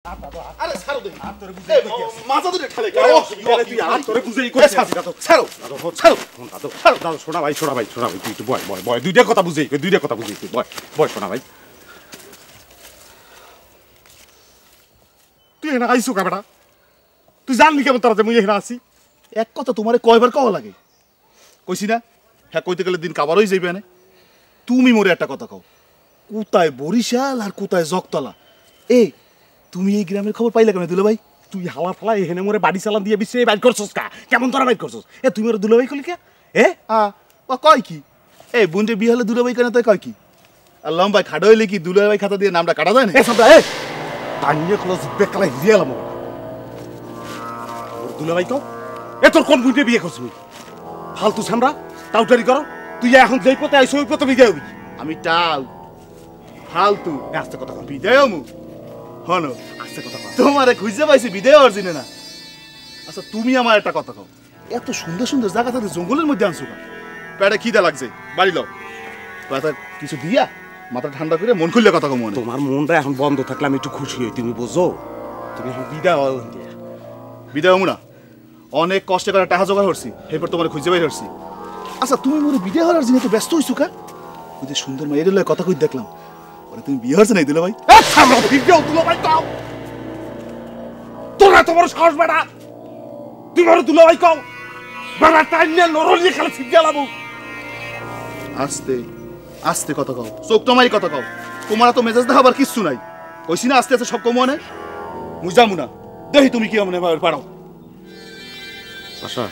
আরে ছাড়ো দেখি হাত ধরে বুঝাই মাথা ধরে ঠেলে কেন তুই হাত ধরে বুঝাই কইছিস দাদু ছাড়ো ছাড়ো দাদু দাদু শোনা ভাই তুই একটু বয় দুইটা কথা বুঝাই তুই বয় শোনা ভাই তুই এখানে আইসো কা বেটা তুই জানলি কেমন তারা যে মুই এখানে আসি এক কথা তোমারে কয়বার কওয়া লাগে কইছি না হ্যাঁ কইতে গেলে দিন কাবার হয়ে যাইবে না তুমি মোরে একটা কথা কও কোথায় বরিশাল আর কোথায় জগতলা এই তুমি এই গ্রামের খবর পাইলে কেন দুলা ভাই তুই হালা ফালা এখানে মোরে বাড়ি চালান দিয়ে বিশ্বে বাইর করছস কা কেমন তোরা বাইর করছস তুই মোরে দুলা ভাই কইলি কে কয় কি বুনরে বিয়ে হলে দুলা ভাই কেন তাই কয় কি আর লম্বাই খাড়া হইলে কি দুলা ভাই খাতা দিয়ে নামটা কাটা যায় না টানিয়ে ক্লোজ বেকালা হিয়ালাম দুলা ভাই কও তোর কোন বুনরে বিয়ে করছিস ফালতু ছামরা টাউটারি করো তুই এখন যেই পথে আইছো ওই পথে বিদায় হবি আমি টাউ ফালতু আস্তে কথা কম বিদায় হমু হনো আস্তে কথা কম তোমারে খুঁজে পাইছি বিদায় অর্জিনে না আচ্ছা তুমি আমার একটা কথা কও এত সুন্দর সুন্দর জায়গা থেকে জঙ্গলের মধ্যে আনছো না পেটে খিদা লাগছে বাড়ি লও কথা কিছু দিয়া মাথা ঠান্ডা করে মন খুললে কথা কম তোমার মনটা এখন বন্ধ থাকলে আমি একটু খুশি হই তুমি বুঝো তুমি এখন বিদায় বিদায় হমু না অনেক কষ্ট করে টাকা জোগাড় করছি এরপর তোমার খুঁজে বাইর করছি আচ্ছা তুমি মোরে বিদায় হওয়ার জন্য তো ব্যস্ত হইছো কা ওই যে সুন্দর মেয়ের লয় কথা কই দেখলাম ওরে তুমি বিয়ে হচ্ছে নাই দুলা ভাই সামনে ভিডিও দুলা ভাই কও তোরা তো বড় সাহস বেটা তুই বড় দুলা ভাই কও বাবা টাইনে নরলি খালি ঠিক গেলাম আস্তে আস্তে কথা কও চোখ তোমারই কথা কও তোমার তো মেজাজ দেখাবার কিচ্ছু নাই কইছি না আস্তে আস্তে সব কম মনে মুই যামু না দেখি তুমি কি মনে পারো আচ্ছা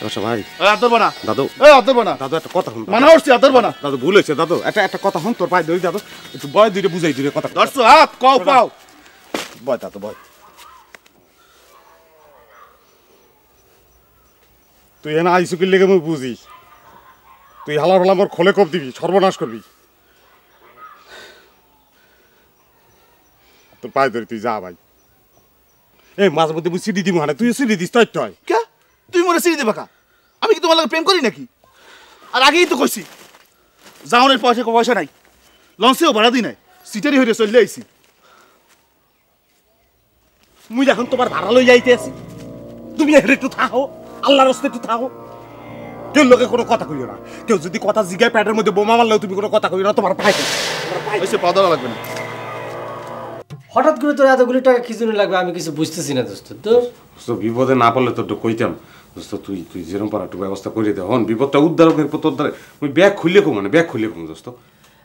আচ্ছা ভাই আদরবা না দাদু আদরবা না দাদু একটা কথা শুন মানা হচ্ছে আদরবা না দাদু ভুল হয়েছে দাদু একটা কথা শুন তোর পায়ে ধরি দাদু একটু বয় দুইটা বুঝাই দিলে কথা ধরছো হাত কও পাও বয় দাদু বয় তুই এনে আইসু কি লেগে মই বুঝি তুই হালা ফালা মোর খোলে কপ দিবি সর্বনাশ করবি তোর পায়ে ধরি তুই যা ভাই এই মাঝে মধ্যে মুই সিডি দিব মানে তুই সিডি দিস তাই তো হয় কে তুই মোরে সিডি দেবা কা আমি কি তোমার লাগে প্রেম করি নাকি আর আগেই তো কইছি যাওনের পয়সা নাই লঞ্চেও ভাড়া দিই নাই সিটারি হইরে চলে আইছি মুই এখন তোমার ভাড়া লই যাইতে আছি তুমি এর একটু থাকো আল্লাহর রাস্তায় একটু থাকো কেউ লোকে কোনো কথা কইও না কেউ যদি কথা জিগায় প্যাডের মধ্যে বোমা মারলেও তুমি কোনো কথা কইও না তোমার ভাই হইছে পাওয়া লাগবে না হঠাৎ করে তোর এতগুলি টাকা কি জন্য লাগবে আমি কিছু বুঝতেছি না দোস্ত তোর বিপদে না পড়লে তো কইতাম দোস্ত তুই যেরকম পারা একটু ব্যবস্থা করে দে হন বিপদটা উদ্ধারকের পর উদ্ধারে ওই ব্যাগ খুললে কম মানে ব্যাগ খুললে কম দোস্ত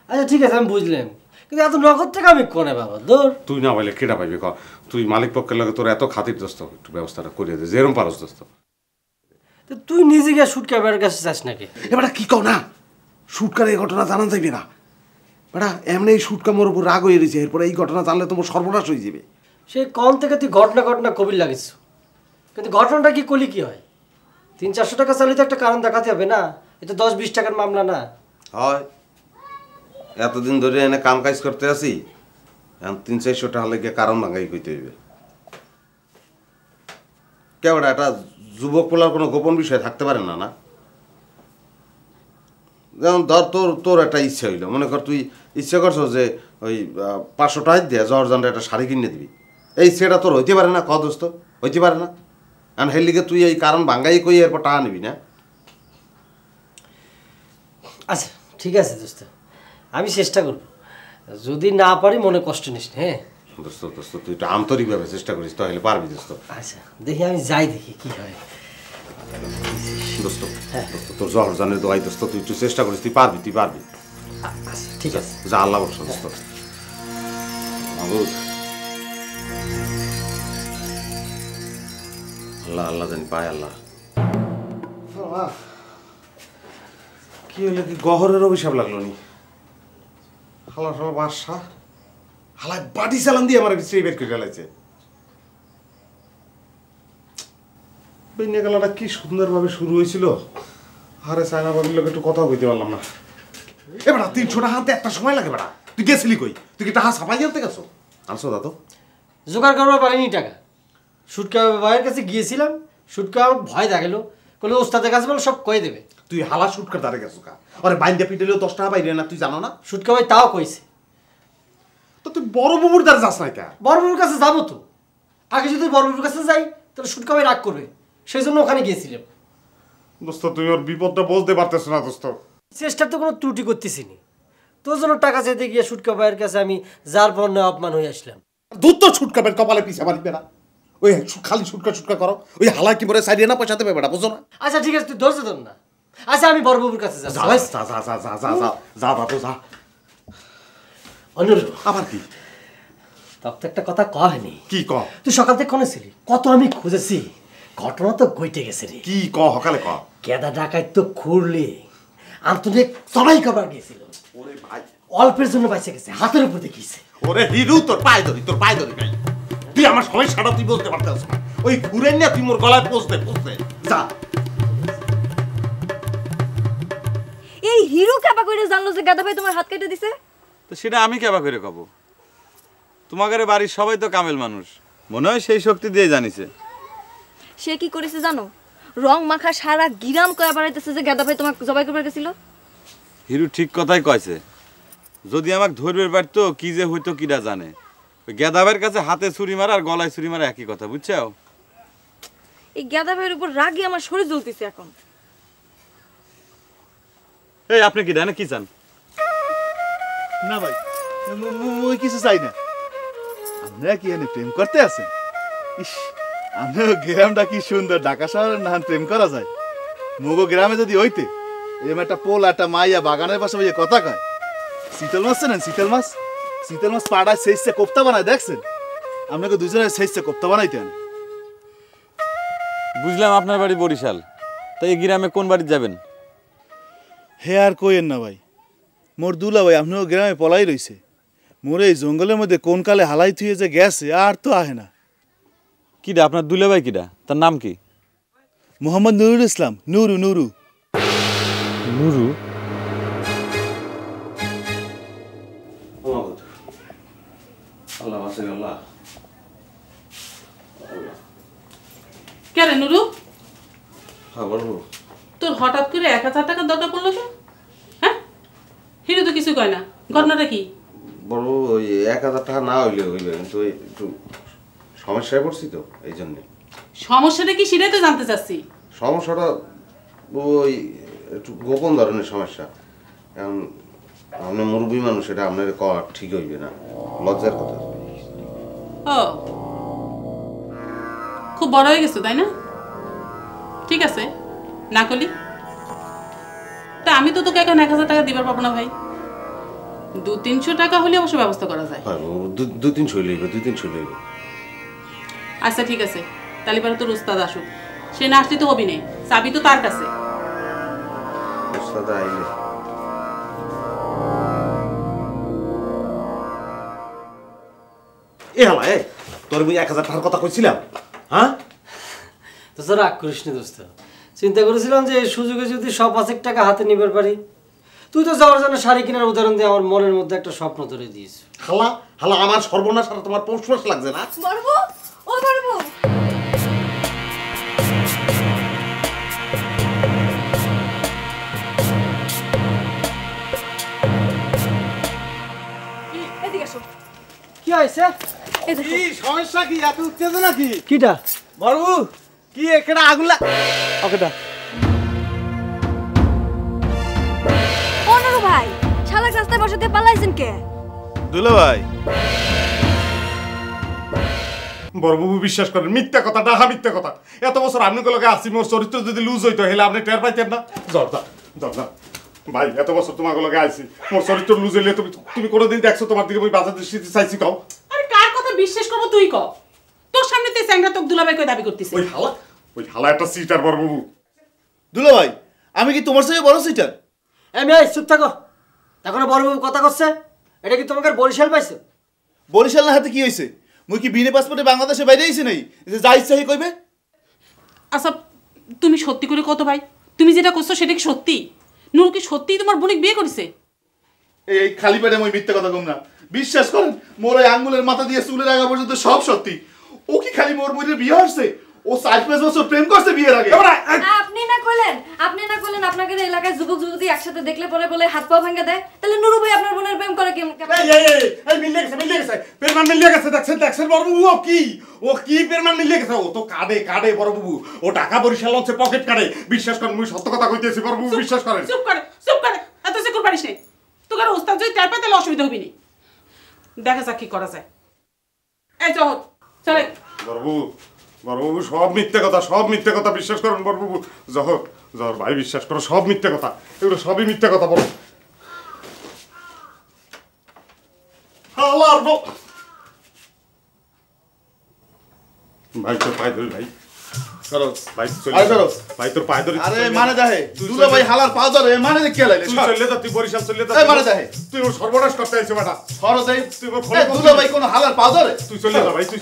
আচ্ছা ঠিক আছে আমি বুঝলাম কিন্তু এত নগদ টাকা আমি কোনে বাবা দূর তুই না পাইলে কেটা পাইবি ক তুই মালিক পক্ষের লাগে তোর এত খাতির দোস্ত একটু ব্যবস্থাটা করে দে যেরকম পারস দোস্ত তুই নিজে গিয়ে সুটকার কাছে যাস নাকি এবার কি কও না সুটকার এই ঘটনা জানা যাইবে না বেটা এমনি এই সুটকা মোর উপর রাগ হয়ে রয়েছে এরপরে এই ঘটনা জানলে তোমার সর্বনাশ হয়ে যাবে সে কম থেকে তুই ঘটনা কবির লাগিস কিন্তু ঘটনাটা কি করলি কি হয় 300-400 টাকা চালিয়ে তো একটা কারণ দেখাতে হবে না এটা 10-20 টাকার মামলা না হয় এতদিন ধরে এনে কাম কাজ করতে আসি এখন 300-400 টাকা লেগে কারণ ভাঙাই কইতে হইবে কেবল একটা যুবক পোলার কোনো গোপন বিষয় থাকতে পারে না না যেমন ধর তোর একটা ইচ্ছা হইলো মনে কর তুই ইচ্ছা করছো যে ওই 500 টাকা দিয়ে জর্জানটা একটা শাড়ি কিনে দিবি এই সেটা তোর হইতে পারে না দোস্ত হইতে পারে না কারণ হের লিগে তুই এই কারণ ভাঙ্গাই কই এরপর টাকা নিবি না আচ্ছা ঠিক আছে দোস্ত আমি চেষ্টা করব যদি না পারি মনে কষ্ট নিস হ্যাঁ দোস্ত তুই একটু আন্তরিকভাবে চেষ্টা করিস তাহলে পারবি দোস্ত আচ্ছা দেখি আমি যাই দেখি কি হয় দোস্ত দোস্ত তোর জর্জানের দোয়াই দোস্ত তুই একটু চেষ্টা করিস তুই পারবি আচ্ছা ঠিক আছে যা আল্লাহ বর্ষা দোস্ত আল্লাহ আল্লাহ জানি পায় আল্লাহ কি হইলো কি গহরের অভিশাপ লাগলো নি হালা সব বাসা হালা বাড়ি চালান দিয়ে আমার বিশ্রী বের করে ফেলাইছে বেনে গেলাটা কি সুন্দরভাবে শুরু হয়েছিল আরে সাইনা বাবির লোক একটু কথা কইতে পারলাম না এবার 300 টাকা হাতে একটা সময় লাগে বেড়া তুই গেছিলি কই তুই কি টাকা ছাপাই আনতে গেছো আনছো দাদু জোগাড় করবার পারিনি টাকা সুটকা ভাইয়ের কাছে গিয়েছিলাম সুটকা ভয় দেখালো বলে ওস্তাদের কাছে বলে সব কয়ে দেবে তুই হালা সুটকার দ্বারে গেছো কা আরে বাইন্দা পিটেলেও 10 টাকা বাইরে না তুই জানো না সুটকা ভাই তাও কইছে তো তুই বড় বাবুর দ্বারা যাস না কেন? বড়বাবুর কাছে যাবো তো, আগে যদি বড়বাবুর কাছে যাই তাহলে সুটকা ভাই রাগ করবে, সেই জন্য ওখানে গিয়েছিলাম। দোস্ত তুই ওর বিপদটা বুঝতে পারতেছ না দোস্ত। চেষ্টার তো কোনো ত্রুটি করতেছি নি, তোর জন্য টাকা চাইতে গিয়ে সুটকা ভাইয়ের কাছে আমি যার পণ্য অপমান হয়ে আসলাম। দুধ তো ছুটকাবেন কপালে পিছা মারিবে না, ওই খালি ছুটকা করো, ওই হালা কি মরে সাইডে না পয়সা দেবে বেটা, বুঝো না? আচ্ছা ঠিক আছে, তুই ধৈর্য ধর না। আচ্ছা আমি বড়বাবুর কাছে যা যাচ্ছি। যা যা যা যা যা যা যা বাবু যা। অনুরোধ, আবার কি? তখন তো একটা কথা কয়নি। কি ক? তুই সকাল থেকে কোনে ছিলি? কত আমি খুঁজেছি, ঘটনা তো ঘটে গেছে রে। কি ক হকালে ক? গেদা ডাকাই তো খুঁড়লি আন্তরিক সবাই খাবার গিয়েছিল, ওরে ভাই, অল্পের জন্য বাইসে গেছে, হাতের উপর দেখিয়েছে। ওরে হিরু তোর পায়ে ধরি ভাই, তুই আমার সমস্যাটা তুই বলতে পারতেছ না, ওই ঘুরে নিয়ে তুই মোর গলায় পৌঁছতে যা। এই হিরো কাবা করে জানলো যে গাদা ভাই তোমার হাত কেটে দিছে? তো সেটা আমি কেবা করে কব? তোমাদের বাড়ির সবাই তো কামেল মানুষ, মনে হয় সেই শক্তি দিয়ে জানিছে। সে কি করেছে জানো? রং মাখা সারা গিরাম কয়া বাড়াইতেছে যে গাদা ভাই তোমাকে জবাই করবার গেছিল। হিরু ঠিক কথাই কইছে, যদি আমাকে ধরবে পারতো কি যে হইতো কিরা জানে। ওই গেদাবের কাছে হাতে ছুরি মারা আর গলায় ছুরি মারা একই কথা, বুঝছো? এই গাদা ভাইয়ের উপর রাগে আমার শরীর জ্বলতেছে এখন। এই আপনি কি জানে কি চান? না ভাই, ওই কিছু চাই না। আপনারা কি এনে প্রেম করতে আছেন? ইস, আপনার গ্রামটা কি সুন্দর, ঢাকা শহরের নাহান প্রেম করা যায়। মগো গ্রামে যদি হইতে এরকম একটা পোল একটা মাইয়া বাগানের পাশে বইয়ে কথা কয়। শীতল মাছ চেনেন? শীতল মাছ পাড়ায় সেইসে কোপ্তা বানায়, দেখছেন? আপনাকে দুজনের সেইসে কোপ্তা বানাইতেন। বুঝলাম আপনার বাড়ি বরিশাল, তাই এই গ্রামে কোন বাড়ি যাবেন? হে আর কইেন না ভাই, মোর দুলা ভাই আপনার গ্রামে পলাই রইছে। মোর এই জঙ্গলের মধ্যে কোন কালে হালাই থুয়ে যে গেছে আর তো আহে না। কিডা আপনার দুলাভাই কিডা? তার নাম কি? মোহাম্মদ নুরুল ইসলাম। নুরু নুরু নুরু? আল্লাহ বাঁচাই আল্লাহ। কেন নুরু, হ্যাঁ বলবো। তোর হঠাৎ করে 1000 টাকা দরকার পড়লো কেন? হ্যাঁ, হিরু তো কিছু কয় না, ঘটনাটা কি? বলবো ওই 1000 টাকা না হইলে হইবে, কিন্তু ওই একটু সমস্যায় পড়ছি তো এই জন্যে। সমস্যাটা কি সেটাই তো জানতে চাচ্ছি। সমস্যাটা ওই একটু গোপন ধরনের সমস্যা। এখন আপনার মুরব্বী মানুষ, এটা আপনার করা ঠিক হইবে না, লজ্জার কথা। ও, খুব বড় হয়ে গেছো তাই না? ঠিক আছে, না করলি। তা আমি তো তোকে এখন 1000 টাকা দিবার পাবো না ভাই। 200-300 টাকা হলে অবশ্য ব্যবস্থা করা যায়। হয় 2-300 লইবে, 2-300 লইবে। আচ্ছা ঠিক আছে, তাহলে পরে তোর উস্তাদ আসুক। সে না আসলে তো হবি নেই, চাবি তো তার কাছে। ওস্তাদ আইলে এ হালা এ, তোর আমি 1000 টাকার কথা কইছিলাম, হ্যাঁ? তো স্যার রাগ করিস নি দোস্ত, চিন্তা করেছিলাম যে এই সুযোগে যদি 100-5 টাকা হাতে নিবার পারি। তুই তো যাওয়ার জন্য শাড়ি কেনার উদাহরণ দিয়ে আমার মনের মধ্যে একটা স্বপ্ন ধরে দিয়েছ। হালা হালা আমার সর্বনাশ আর তোমার পৌষ লাগছে না? বড়বু, ও বড়বু, এদিকে আসো। কি হয়েছে? এই দেখো। কি সমস্যা, কি এত উত্তেজনা কি? কিটা? বড়বু কি একটা আগুন ওকেটা? অনুরু ভাই, শালাক রাস্তায় বসাতে পালাইছেন কে? দুলা ভাই, বড়বাবু বিশ্বাস করেন মিথ্যা কথা, ডাহা মিথ্যা কথা। এত বছর আপনি গুলোকে আসি, মোর চরিত্র যদি লুজ হইতো হেলে আপনি টের পাইতেন না। জর্দা জর্দা ভাই, এত বছর তোমার গুলোকে আইসি, মোর চরিত্র লুজ হইলে তুমি কোনোদিন দেখছো তোমার দিকে ওই বাজার দৃষ্টিতে চাইছি? কাও আরে কার কথা বিশ্বাস করবো তুই ক? তোর সামনে তুই স্যাংরা তোকে দুলাভাই কই দাবি করতেছিস? ওই হালা একটা সিটার বড়বাবু। দুলা ভাই, আমি কি তোমার সাথে বড় সিটার? আমি চুপ থাকো, এখন বড়বাবু কথা করছে। এটা কি তোমাকে বরিশাল পাইছো? বরিশাল না হাতে কি হয়েছে? মুই কি বিনে পাসপোর্টে বাংলাদেশে বাইরে আইছি নাই যে যা ইচ্ছা হি কইবে? আচ্ছা তুমি সত্যি করে কত ভাই, তুমি যেটা করছো সেটা কি সত্যি? নুরু কি সত্যিই তোমার বোনিক বিয়ে করেছে? এই খালি পেটে মই মিথ্যা কথা কম না। বিশ্বাস করেন, মোর ওই আঙ্গুলের মাথা দিয়ে চুলের আগা পর্যন্ত সব সত্যি। ও কি খালি মোর বইয়ের বিয়ে হচ্ছে? ও 4-5 বছর প্রেম করছে বিয়ের আগে। আপনি না কইলেন আপনাদের এলাকায় যুবক যুবতী একসাথে দেখলে পরে বলে হাত পা ভাঙা দেয়, তাহলে নুরু ভাই আপনার বোনের প্রেম করে কেমন? এই মিলে গেছে পেরমান মিলে গেছে দেখছেন বড় বাবু ও কি পেরমান মিলে গেছে ও তো কাডে বড় বাবু ও টাকা বরিশাল লঞ্চে পকেট কাটে বিশ্বাস করেন মুই সত্য কথা কইতেছি বড় বাবু বিশ্বাস করেন চুপ করে এত সে পারিস নে তোর ওস্তাদ যদি চাই পায় তাহলে অসুবিধা হবি না দেখা যাক কি করা যায় এই চল চলে বড়বাবু সব মিথ্যে কথা বিশ্বাস করেন বড়বাবু জহর ভাই বিশ্বাস করো সব মিথ্যে কথা এগুলো সবই মিথ্যে কথা বলো ভাই তোর পায়ে ধরি ভাই ভাই তোর পায়ে ধরি আরে মানে দেখে দুলা ভাই হালার পা ধরে মানে কে লাইলে তুই চলে যা তুই বরিশাল চলে যা এই মানে দেখে তুই ওর সর্বনাশ করতে আইছিস বেটা সরদেই তুই দুলা ভাই কোন হালার পা ধরে তুই চলে যা ভাই তুই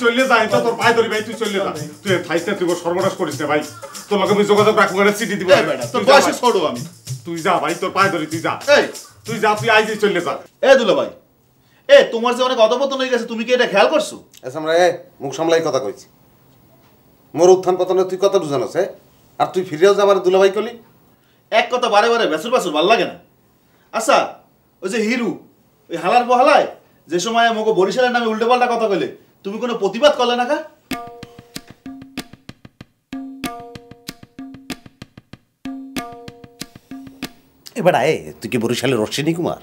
চলে যা এটা তোর পায়ে ধরি ভাই তুই চলে যা তুই থাইতে তুই ওর সর্বনাশ করিস না ভাই তোর লগে আমি যোগাযোগ রাখবো না চিঠি দিব তোর বয়সে ছোট আমি তুই যা ভাই তোর পায়ে ধরি তুই যা তুই আইজি চলে যা দুলা ভাই তোমার যে অনেক অধপতন হয়ে গেছে তুমি কি এটা খেয়াল করছো? আমরা মুখ সামলাই কথা কইছি মোর উত্থান পতনে তুই কত বুঝানোস আর তুই ফিরেও যা আমার দুলাভাই কলি এক কথা বারে বেসুর ভাল লাগে না। আচ্ছা ওই যে হিরু ওই হালার বহালায় যে সময় আমাকে বরিশালের নামে উল্টো পাল্টা কথা কইলে তুমি কোনো প্রতিবাদ করলে না কা? এবার তুই কি বরিশালের রশ্মিনী কুমার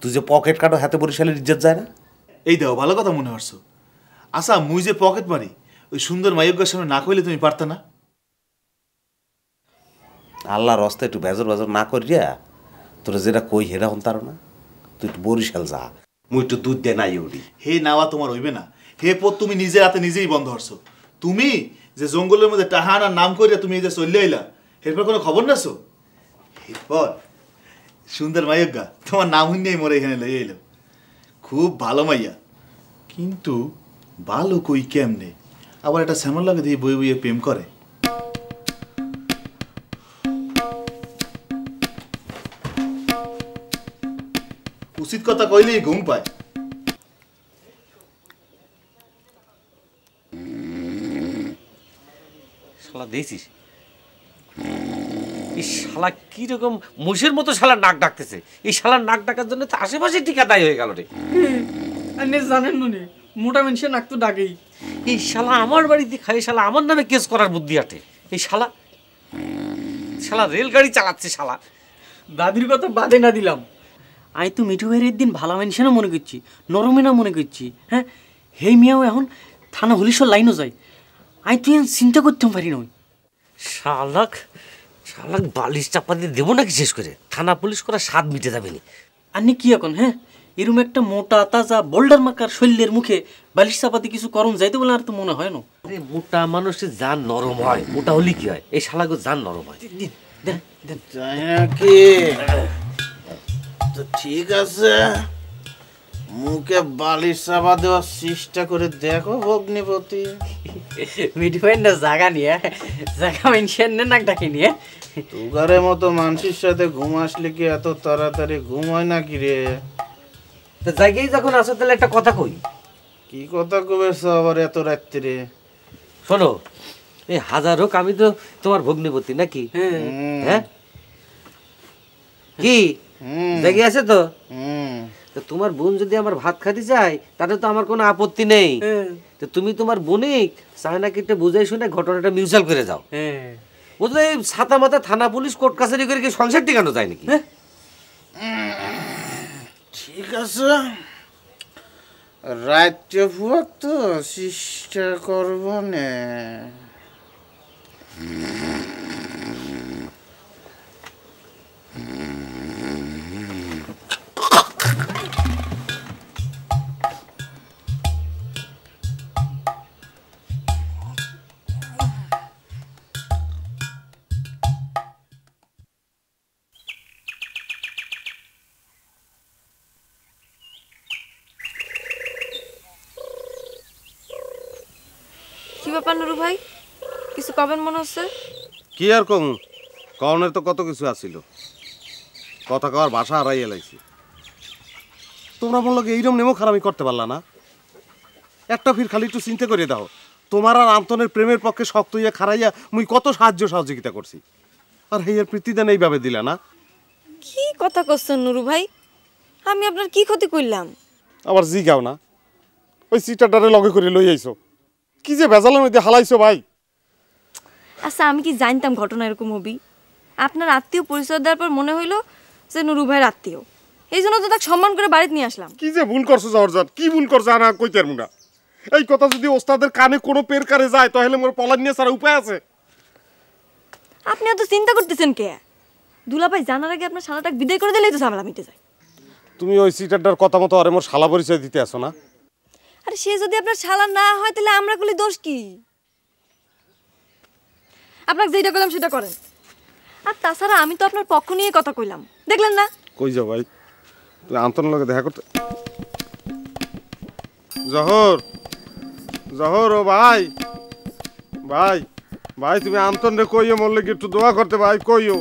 তুই যে পকেট কাটো হাতে বরিশালের ইজ্জত যায় না? এই দাও ভালো কথা মনে হচ্ছে। আচ্ছা মুই যে পকেট মারি ওই সুন্দর মাইয়কের সামনে না কইলে তুমি পারতে না? আল্লাহর রাস্তা একটু বেজর না করিয়া তোরা যেটা কই হেরা হন তার না তুই একটু বরিশাল যা মুই একটু দুধ দে নাই উড়ি হে নাওয়া তোমার হইবে না হে পথ তুমি নিজের হাতে নিজেই বন্ধ হরছো। তুমি যে জঙ্গলের মধ্যে টাহানার নাম করিয়া তুমি এই যে চলে আইলা এরপর কোনো খবর নেছো? এরপর সুন্দর মাইয়গা তোমার নাম হইনিই মরে এখানে লই এলাম। খুব ভালো মাইয়া কিন্তু ভালো কই কেমনে আবার একটা শ্যামল লাগে দিয়ে বই বইয়ে প্রেম করে। উচিত কথা কইলেই ঘুম পায়। শালা দেখছিস এই শালা কিরকম মোষের মতো শালা নাক ডাকতেছে এই শালার নাক ডাকার জন্য তো আশেপাশে ঠিকাদায় হয়ে গেল রে জানেন নুনি মোটা মানুষের নাক তো ডাকেই এই শালা আমার বাড়িতে খাই শালা আমার নামে কেস করার বুদ্ধি আটে এই শালা রেলগাড়ি চালাচ্ছে শালা দাদির কথা বাদে না দিলাম আমি তো মিঠু ভাইয়ের দিন ভালো মানুষ না মনে করছি নরমে না মনে করছি হ্যাঁ হেই মিয়াও এখন থানা হলিশর লাইনও যায় আমি তুই চিন্তা করতে পারি না শালাক বালিশ চাপা দিয়ে দেবো নাকি শেষ করে থানা পুলিশ করা স্বাদ মিটে যাবে না আপনি কি এখন হ্যাঁ এরকম একটা মোটা তাজা বোল্ডার মাকার শৈলের মুখে বালিশ চাপাতে কিছু করণ যাইতে বলে আর তো মনে হয় না মোটা মানুষের জান নরম হয় মোটা হলে কি হয় এই শালাকে জান নরম হয় তো ঠিক আছে মুখে বালিশ চাপা দেওয়ার চেষ্টা করে দেখো ভগ্নিপতি মিঠু ভাই না জায়গা নিয়ে জায়গা মানুষের নাক ডাকে নিয়ে তুগারের মতো মানুষের সাথে ঘুম আসলে কি এত তাড়াতাড়ি ঘুম হয় না কি রে? জায়গায় যখন আসো তাহলে একটা কথা কই। কি কথা কবেছ আবার এত রাত্রে? শোনো এই হাজার হোক আমি তো তোমার ভগ্নিপতি নাকি হ্যাঁ কি জায়গা আছে তো তোমার বোন যদি আমার ভাত খাতে চায় তাতে তো আমার কোনো আপত্তি নেই তো তুমি তোমার বোনিক চায় নাকি একটা বুঝাই শুনে ঘটনাটা মিউচুয়াল করে যাও ও তো এই ছাতা মাথা থানা পুলিশ কোর্ট কাছারি করে কি সংসার টিকানো যায় নাকি ঠিক আছে রাত্রে ফুয়া তো চেষ্টা করব না কি ব্যাপার নুরু ভাই কিছু কবেন মনে হচ্ছে? কি আর কম কনের তো কত কিছু আছিল কথা কওয়ার ভাষা হারাই এলাইছি তোমরা বললো এইরকম নেমো খারাপ করতে পারলা না একটা ফির খালি একটু চিন্তা করে দাও তোমার আর আন্তনের প্রেমের পক্ষে শক্ত হইয়া খারাইয়া মুই কত সাহায্য সহযোগিতা করছি, আর হেয়ার প্রীতিদান এইভাবে দিলা না। কি কথা করছেন নুরু ভাই? আমি আপনার কি ক্ষতি করলাম? আবার জিগাও না, ওই সিটারটারে লগে করে লই আইছো, কি যে ভেজালের মধ্যে হালাইছো ভাই। আচ্ছা আমি কি জানতাম ঘটনা এরকম হবি? আপনার আত্মীয় পরিচয় দেওয়ার পর মনে হইলো যে নুরু ভাইয়ের আত্মীয়, এই জন্য তো তাকে সম্মান করে বাড়িতে নিয়ে আসলাম। কি যে ভুল করছো জহরজান, কি ভুল করছো না কইতে পারবো না। এই কথা যদি ওস্তাদের কানে কোনো পের কারে যায় তাহলে মোর পলান নিয়ে ছাড়া উপায় আছে? আপনি এত চিন্তা করতেছেন কে? দুলাভাই জানার আগে আপনার শালাটাকে বিদায় করে দিলেই তো ঝামেলা মিটে যায়। তুমি ওই সিটারটার কথা মতো আরে মোর শালা পরিচয় দিতে আসো না। আরে সে যদি আপনার শালা না হয় তাহলে আমরা করলে দোষ কি? আপনাকে যেটা করলাম সেটা করেন। আর তাছাড়া আমি তো আপনার পক্ষ নিয়ে কথা কইলাম, দেখলেন না? কই যাও ভাই, তুই আন্তনের লগে দেখা করতে। জহর, জহর ও ভাই, ভাই ভাই তুমি আন্তন রে কইও, মোর লাগি একটু দোয়া করতে ভাই, কইও।